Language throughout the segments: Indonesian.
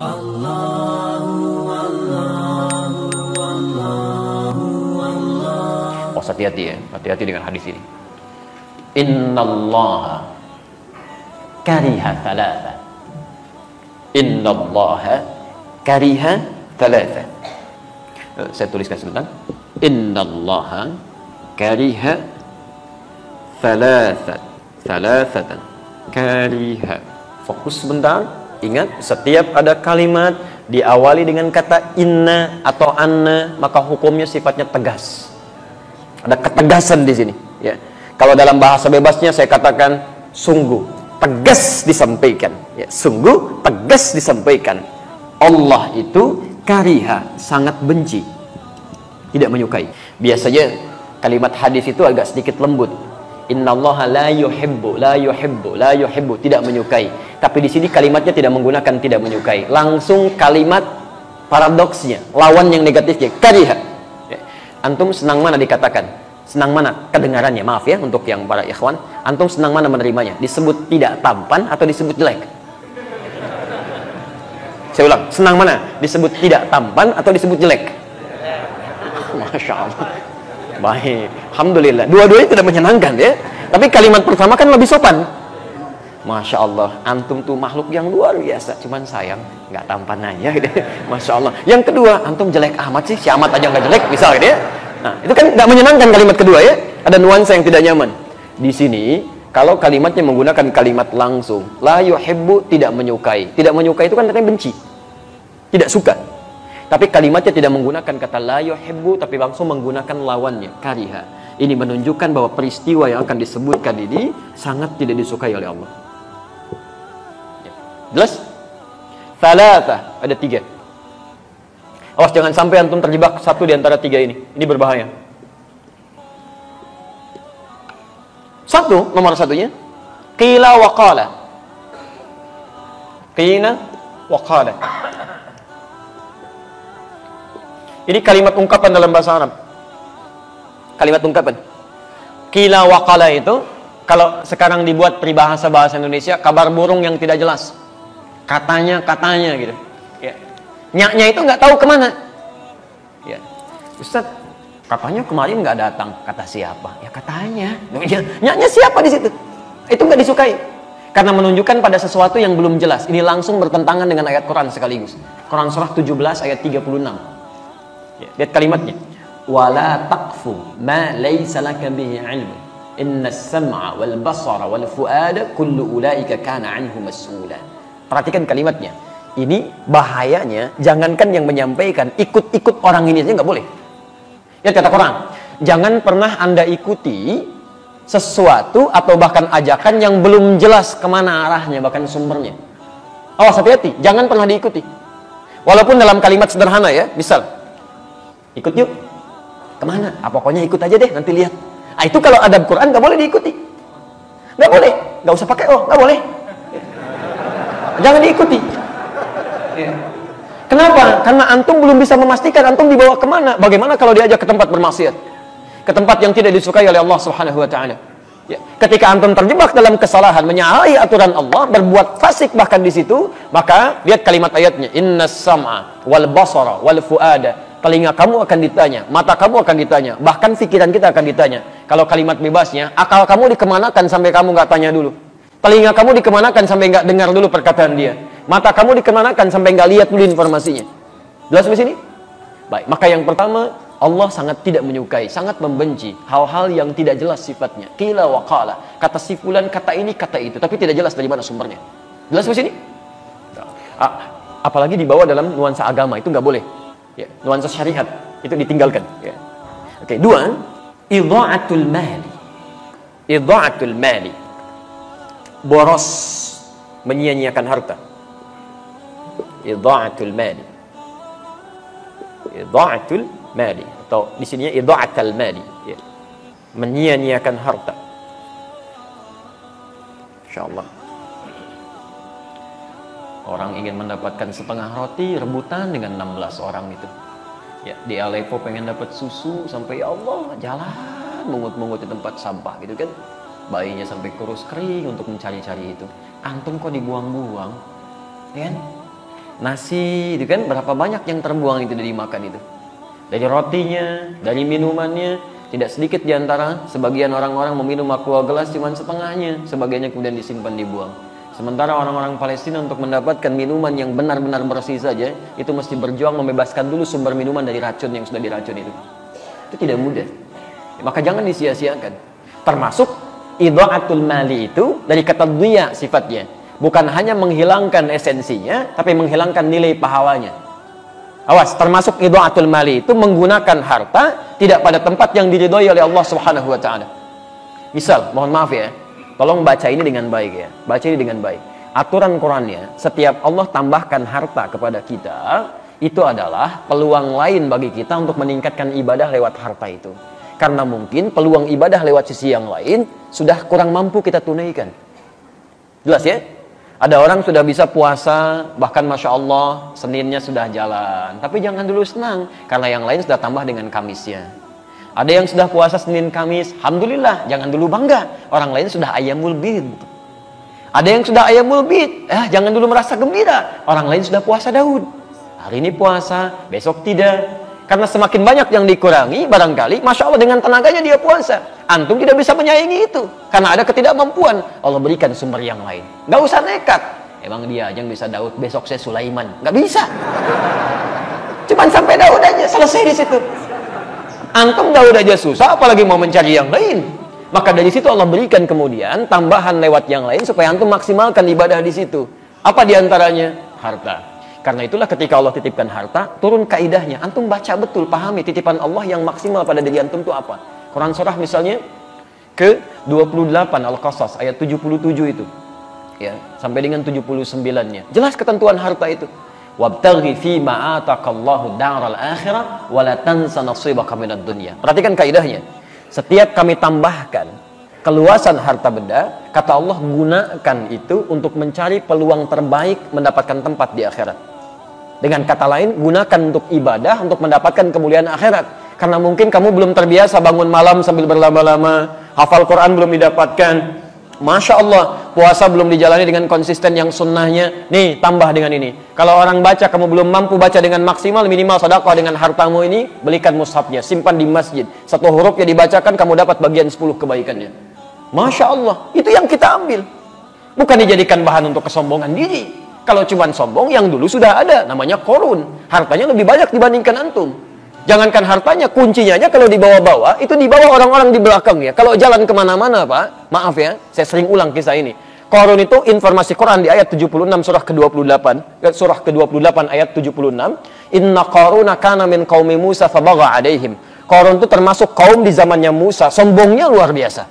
Oh, hati-hati ya, hati-hati dengan hadis ini. Innallaha kariha thalatha. Innallaha kariha thalatha. Saya tuliskan sebentar. Innallaha kariha thalatha. Thalathatan. Kariha. Fokus sebentar. Ingat, setiap ada kalimat diawali dengan kata inna atau anna, maka hukumnya sifatnya tegas. Ada ketegasan di sini. Ya. Kalau dalam bahasa bebasnya saya katakan sungguh tegas disampaikan. Ya, sungguh tegas disampaikan. Allah itu kariha, sangat benci, tidak menyukai. Biasanya kalimat hadis itu agak sedikit lembut. Innallaha la yuhibbu, la yuhibbu, la yuhibbu, tidak menyukai. Tapi di sini kalimatnya tidak menggunakan tidak menyukai. Langsung kalimat paradoksnya, lawan yang negatifnya, kariha. Ya. Antum senang mana dikatakan? Senang mana kedengarannya? Maaf ya untuk yang para ikhwan. Antum senang mana menerimanya? Disebut tidak tampan atau disebut jelek? Saya ulang, senang mana? Disebut tidak tampan atau disebut jelek? Masya Allah. Baik, alhamdulillah. Dua-duanya tidak menyenangkan ya. Tapi kalimat pertama kan lebih sopan. Masya Allah, antum tuh makhluk yang luar biasa. Cuman sayang, nggak tampan aja gitu. Masya Allah. Yang kedua, antum jelek amat sih. Si amat aja nggak jelek, bisa gitu ya. Nah, itu kan nggak menyenangkan kalimat kedua ya. Ada nuansa yang tidak nyaman. Di sini, kalau kalimatnya menggunakan kalimat langsung, la yuhibbu, tidak menyukai. Tidak menyukai itu kan artinya benci, tidak suka. Tapi kalimatnya tidak menggunakan kata la yuhibbu, tapi langsung menggunakan lawannya, kariha. Ini menunjukkan bahwa peristiwa yang akan disebutkan ini sangat tidak disukai oleh Allah. Ya. Jelas? Thalatha, ada 3. Awas jangan sampai antum terjebak satu di antara 3 ini. Ini berbahaya. Satu, nomor satunya, qila wa qala. Qila wa qala. Ini kalimat ungkapan dalam bahasa Arab. Kalimat ungkapan. Qila wa qala itu, kalau sekarang dibuat peribahasa bahasa Indonesia, kabar burung yang tidak jelas. Katanya gitu. Ya. Nyaknya itu nggak tahu kemana. Ya. Ustaz, katanya kemarin nggak datang. Kata siapa? Ya katanya. Nyaknya siapa di situ? Itu nggak disukai. Karena menunjukkan pada sesuatu yang belum jelas. Ini langsung bertentangan dengan ayat Quran sekaligus. Quran surah 17 ayat 36. Ya, lihat kalimatnya. Wala taqfu ma laysa laka bihi 'ilm. Innas sam'a wal basara wal fuada kullu ulaika kana 'anhu mas'ula. Perhatikan kalimatnya. Ini bahayanya, jangankan yang menyampaikan, ikut-ikut orang ini aja nggak boleh. Lihat kata Quran. Jangan pernah Anda ikuti sesuatu atau bahkan ajakan yang belum jelas kemana arahnya, bahkan sumbernya. Awas, hati-hati, jangan pernah diikuti. Walaupun dalam kalimat sederhana ya, misal ikut yuk, kemana? Pokoknya ikut aja deh, nanti lihat. Itu kalau adab Quran nggak boleh diikuti, nggak boleh, nggak usah pakai oh, nggak boleh, jangan diikuti. Kenapa? Karena antum belum bisa memastikan antum dibawa kemana. Bagaimana kalau diajak ke tempat bermaksiat, ke tempat yang tidak disukai oleh Allah Subhanahu Wa Taala? Ya. Ketika antum terjebak dalam kesalahan, menyalahi aturan Allah, berbuat fasik bahkan di situ, maka lihat kalimat ayatnya. Innas sam'a wal basara wal fuada. Telinga kamu akan ditanya, mata kamu akan ditanya, bahkan pikiran kita akan ditanya. Kalau kalimat bebasnya, akal kamu dikemanakan sampai kamu nggak tanya dulu. Telinga kamu dikemanakan sampai nggak dengar dulu perkataan dia. Mata kamu dikemanakan sampai nggak lihat dulu informasinya. Jelas di sini? Baik, maka yang pertama, Allah sangat tidak menyukai, sangat membenci hal-hal yang tidak jelas sifatnya. Qila wa qala, kata si fulan, kata ini, kata itu, tapi tidak jelas dari mana sumbernya. Jelas di sini? Apalagi dibawa dalam nuansa agama, itu nggak boleh. Ya, nuansa syariat itu ditinggalkan. Ya. Oke, 2, idha'atul mali. Idha'atul mali, boros, menyia-nyiakan harta. Idha'atul mali, idha'atul mali, atau di sininya idha'atul mali, ya. Menyia-nyiakan harta. Insyaallah. Orang ingin mendapatkan setengah roti, rebutan dengan 16 orang itu. Ya, di Aleppo pengen dapat susu sampai ya Allah jalan mungut-mungut di tempat sampah gitu kan. Bayinya sampai kurus kering untuk mencari-cari itu. Antum kok dibuang-buang? Ya kan? Nasi itu kan berapa banyak yang terbuang itu dari makan itu. Dari rotinya, dari minumannya, tidak sedikit di antara sebagian orang-orang meminum aqua gelas cuma setengahnya, sebagiannya kemudian disimpan dibuang. Sementara orang-orang Palestina untuk mendapatkan minuman yang benar-benar bersih saja, itu mesti berjuang membebaskan dulu sumber minuman dari racun yang sudah diracun itu. Itu tidak mudah. Maka jangan disia-siakan. Termasuk idha'atul mali itu dari kata dhiya sifatnya. Bukan hanya menghilangkan esensinya, tapi menghilangkan nilai pahalanya. Awas, termasuk idha'atul mali itu menggunakan harta tidak pada tempat yang diridhoi oleh Allah Subhanahu wa taala. Misal, mohon maaf ya, tolong baca ini dengan baik ya. Baca ini dengan baik. Aturan Qur'annya, setiap Allah tambahkan harta kepada kita, itu adalah peluang lain bagi kita untuk meningkatkan ibadah lewat harta itu. Karena mungkin peluang ibadah lewat sisi yang lain sudah kurang mampu kita tunaikan. Jelas ya? Ada orang sudah bisa puasa, bahkan Masya Allah, Seninnya sudah jalan. Tapi jangan dulu senang, karena yang lain sudah tambah dengan Kamisnya. Ada yang sudah puasa Senin Kamis, Alhamdulillah, jangan dulu bangga. Orang lain sudah Ayyamul Bid. Ada yang sudah Ayyamul Bid, jangan dulu merasa gembira. Orang lain sudah puasa Daud. Hari ini puasa, besok tidak. Karena semakin banyak yang dikurangi, barangkali, Masya Allah dengan tenaganya dia puasa. Antum tidak bisa menyaingi itu. Karena ada ketidakmampuan. Allah berikan sumber yang lain. Nggak usah nekat. Emang dia aja yang bisa Daud, besok saya Sulaiman. Nggak bisa. Cuman sampai Daud aja, selesai di situ. Antum Daud aja susah, apalagi mau mencari yang lain. Maka dari situ Allah berikan kemudian tambahan lewat yang lain supaya antum maksimalkan ibadah di situ. Apa diantaranya? Harta. Karena itulah ketika Allah titipkan harta, turun kaidahnya. Antum baca betul, pahami titipan Allah yang maksimal pada diri antum itu apa. Quran surah misalnya ke 28 Al-Qasas ayat 77 itu. Ya, sampai dengan 79-nya. Jelas ketentuan harta itu. Wabtaghi fi ma ataqallahu daral akhirah wa la tansa nasibaka minad dunya. Perhatikan kaidahnya. Setiap kami tambahkan keluasan harta benda, kata Allah gunakan itu untuk mencari peluang terbaik mendapatkan tempat di akhirat. Dengan kata lain, gunakan untuk ibadah, untuk mendapatkan kemuliaan akhirat. Karena mungkin kamu belum terbiasa bangun malam sambil berlama-lama, hafal Quran belum didapatkan, Masya Allah, puasa belum dijalani dengan konsisten yang sunnahnya. Nih, tambah dengan ini. Kalau orang baca, kamu belum mampu baca dengan maksimal, minimal sedekah dengan hartamu ini, belikan mushafnya, simpan di masjid. Satu huruf yang dibacakan, kamu dapat bagian 10 kebaikannya. Masya Allah, itu yang kita ambil. Bukan dijadikan bahan untuk kesombongan diri. Kalau cuma sombong, yang dulu sudah ada, namanya korun. Hartanya lebih banyak dibandingkan antum. Jangankan hartanya, kuncinya aja kalau dibawa-bawa, itu dibawa orang-orang di belakang ya. Kalau jalan kemana-mana Pak, maaf ya, saya sering ulang kisah ini. Korun itu informasi Quran di ayat 76 surah ke-28, surah ke-28 ayat 76. Inna Qaruna kana min qaumi Musa fabagha alaihim. Qarun itu termasuk kaum di zamannya Musa, sombongnya luar biasa.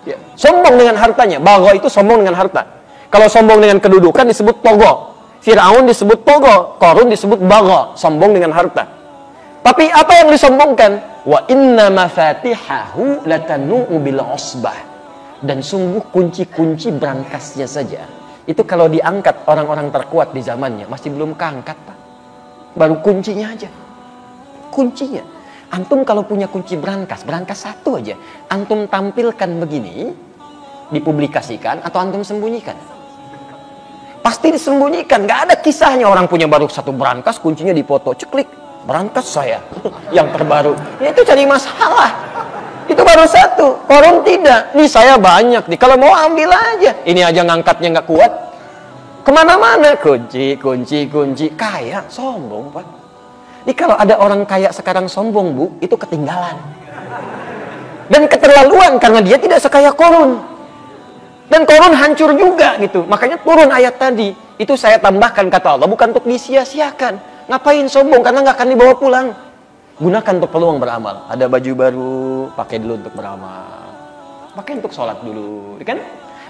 Ya. Sombong dengan hartanya, bagha itu sombong dengan harta. Kalau sombong dengan kedudukan disebut togo. Fir'aun disebut togo, Qarun disebut bagha, sombong dengan harta. Tapi apa yang disombongkan? Wa inna mafatihahu latanu'u bil usbah. Dan sungguh kunci-kunci berangkasnya saja, itu kalau diangkat orang-orang terkuat di zamannya, masih belum keangkat Pak. Baru kuncinya aja. Kuncinya. Antum kalau punya kunci berangkas satu aja, antum tampilkan begini, dipublikasikan atau antum sembunyikan? Pasti disembunyikan, nggak ada kisahnya orang punya baru satu berangkas, kuncinya dipoto, ceklik, berangkas saya yang terbaru. Ya itu cari masalah. Itu baru satu, Qarun tidak. Nih saya banyak nih, kalau mau ambil aja. Ini aja ngangkatnya nggak kuat. Kemana-mana kunci, kaya, sombong Pak. Ini kalau ada orang kaya sekarang sombong Bu, itu ketinggalan. Dan keterlaluan karena dia tidak sekaya Qarun. Dan Qarun hancur juga gitu. Makanya turun ayat tadi. Itu saya tambahkan kata Allah, bukan untuk disia-siakan. Ngapain sombong? Karena nggak akan dibawa pulang. Gunakan untuk peluang beramal. Ada baju baru, pakai dulu untuk beramal. Pakai untuk sholat dulu, kan?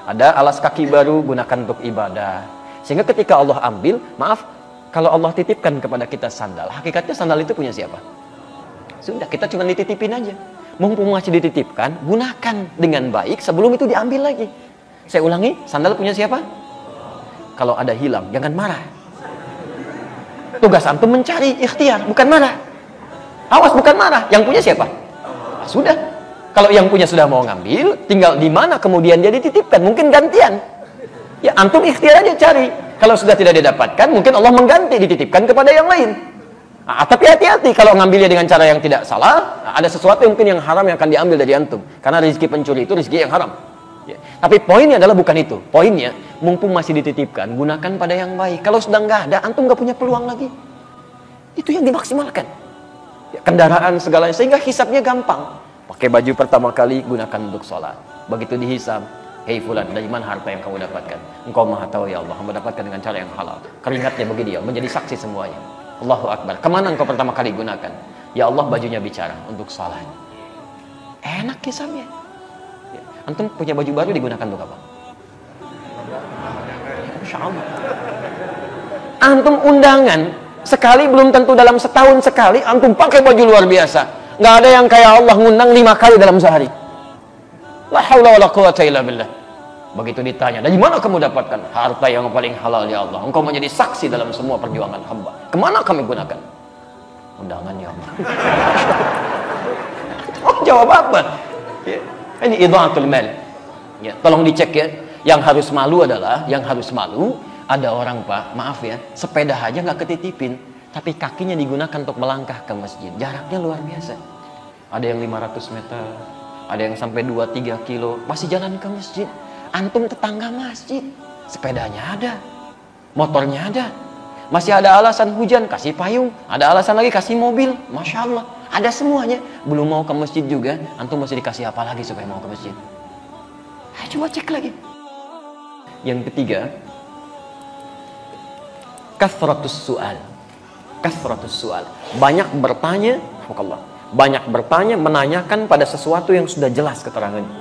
Ada alas kaki baru, gunakan untuk ibadah. Sehingga ketika Allah ambil, maaf, kalau Allah titipkan kepada kita sandal, hakikatnya sandal itu punya siapa? Sudah, kita cuma dititipin aja. Mumpung masih dititipkan, gunakan dengan baik sebelum itu diambil lagi. Saya ulangi, sandal punya siapa? Kalau ada hilang, jangan marah. Tugas antum mencari, ikhtiar, bukan marah. Awas, bukan marah. Yang punya siapa? Nah, sudah. Kalau yang punya sudah mau ngambil, tinggal di mana kemudian dia dititipkan. Mungkin gantian. Ya, antum ikhtiar aja cari. Kalau sudah tidak didapatkan, mungkin Allah mengganti, dititipkan kepada yang lain. Nah, tapi hati-hati kalau ngambilnya dengan cara yang tidak salah, ada sesuatu yang mungkin yang haram yang akan diambil dari antum. Karena rezeki pencuri itu rezeki yang haram. Ya. Tapi poinnya adalah bukan itu. Poinnya, mumpung masih dititipkan, gunakan pada yang baik. Kalau sudah nggak ada, antum nggak punya peluang lagi. Itu yang dimaksimalkan. Ya, kendaraan segalanya, sehingga hisabnya gampang. Pakai baju pertama kali, gunakan untuk sholat. Begitu dihisab, hei fulan, dari mana harta yang kamu dapatkan? Engkau maha tahu ya Allah, kamu dapatkan dengan cara yang halal. Keringatnya bagi dia, menjadi saksi semuanya. Allahu Akbar. Kemana engkau pertama kali gunakan? Ya Allah, bajunya bicara untuk sholat. Enak hisabnya. Ya. Antum punya baju baru digunakan untuk apa? Masya Allah. Antum undangan sekali belum tentu dalam setahun sekali antum pakai baju luar biasa. Nggak ada yang kayak Allah ngundang 5 kali dalam sehari. La haula wala quwata illa billah. Begitu ditanya, dari mana kamu dapatkan harta yang paling halal ya Allah? Engkau menjadi saksi dalam semua perjuangan hamba. Kemana kami gunakan? Undangan ya Allah. Oh, jawab apa? Ya. Ini idha'atul mal. Ya, tolong dicek ya. Yang harus malu adalah, ada orang Pak, maaf ya, sepeda aja nggak ketitipin, tapi kakinya digunakan untuk melangkah ke masjid. Jaraknya luar biasa. Ada yang 500 meter, ada yang sampai 2-3 kilo, masih jalan ke masjid. Antum tetangga masjid, sepedanya ada, motornya ada, masih ada alasan hujan, kasih payung, ada alasan lagi kasih mobil, Masya Allah, ada semuanya. Belum mau ke masjid juga, antum masih dikasih apa lagi supaya mau ke masjid? Coba cek lagi. Yang ketiga, kathratus su'al. Kathratus su'al, banyak bertanya, banyak bertanya, menanyakan pada sesuatu yang sudah jelas keterangannya.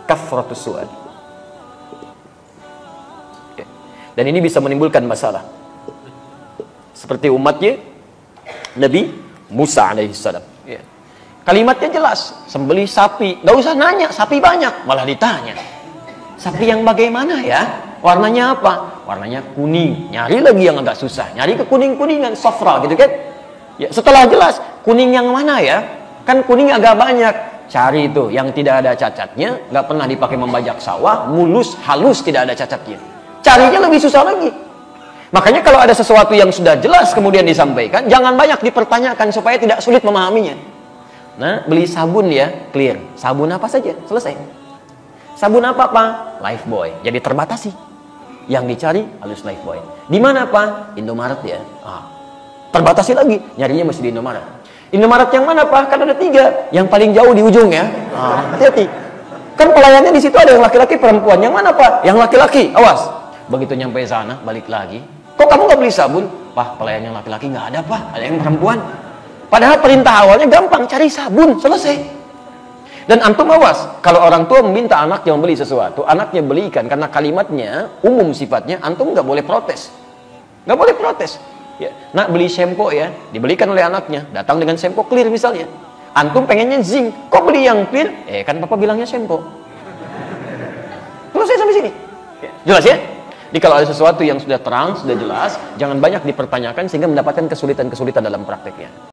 Kathratus su'al. Dan ini bisa menimbulkan masalah. Seperti umatnya Nabi Musa alaihissalam. Ya. Kalimatnya jelas, sembelih sapi. Nggak usah nanya, sapi banyak. Malah ditanya, sapi yang bagaimana ya? Warnanya apa? Warnanya kuning. Nyari lagi yang agak susah. Nyari ke kuning-kuningan, safra gitu kan? Ya, setelah jelas, kuning yang mana ya? Kan kuning agak banyak. Cari itu yang tidak ada cacatnya, nggak pernah dipakai membajak sawah, mulus, halus, tidak ada cacatnya. Carinya lebih susah lagi. Makanya kalau ada sesuatu yang sudah jelas kemudian disampaikan, jangan banyak dipertanyakan supaya tidak sulit memahaminya. Nah, beli sabun ya, clear. Sabun apa saja, selesai. Sabun apa Pak? Lifebuoy. Jadi terbatasi. Yang dicari halus Lifebuoy. Di mana Pak? Indomaret ya. Terbatasi lagi. Nyarinya masih di Indomaret. Indomaret yang mana Pak? Kan ada 3. Yang paling jauh di ujung ya. Hati-hati. Kan pelayannya di situ ada yang laki-laki, perempuan. Yang mana Pak? Yang laki-laki. Awas. Begitu nyampe sana, balik lagi. Kok kamu nggak beli sabun? Pak, pelayan yang laki-laki nggak ada Pak. Ada yang perempuan. Padahal perintah awalnya gampang, cari sabun, selesai. Dan antum awas, kalau orang tua meminta anaknya membeli sesuatu, anaknya belikan karena kalimatnya umum sifatnya, antum nggak boleh protes. Nggak boleh protes. Ya, nak beli shampoo ya, dibelikan oleh anaknya, datang dengan shampoo clear misalnya. Antum pengennya zinc, kok beli yang clear? Kan papa bilangnya shampoo. Selesai sampai sini. Jelas ya? Jadi kalau ada sesuatu yang sudah terang, sudah jelas, jangan banyak dipertanyakan sehingga mendapatkan kesulitan-kesulitan dalam prakteknya.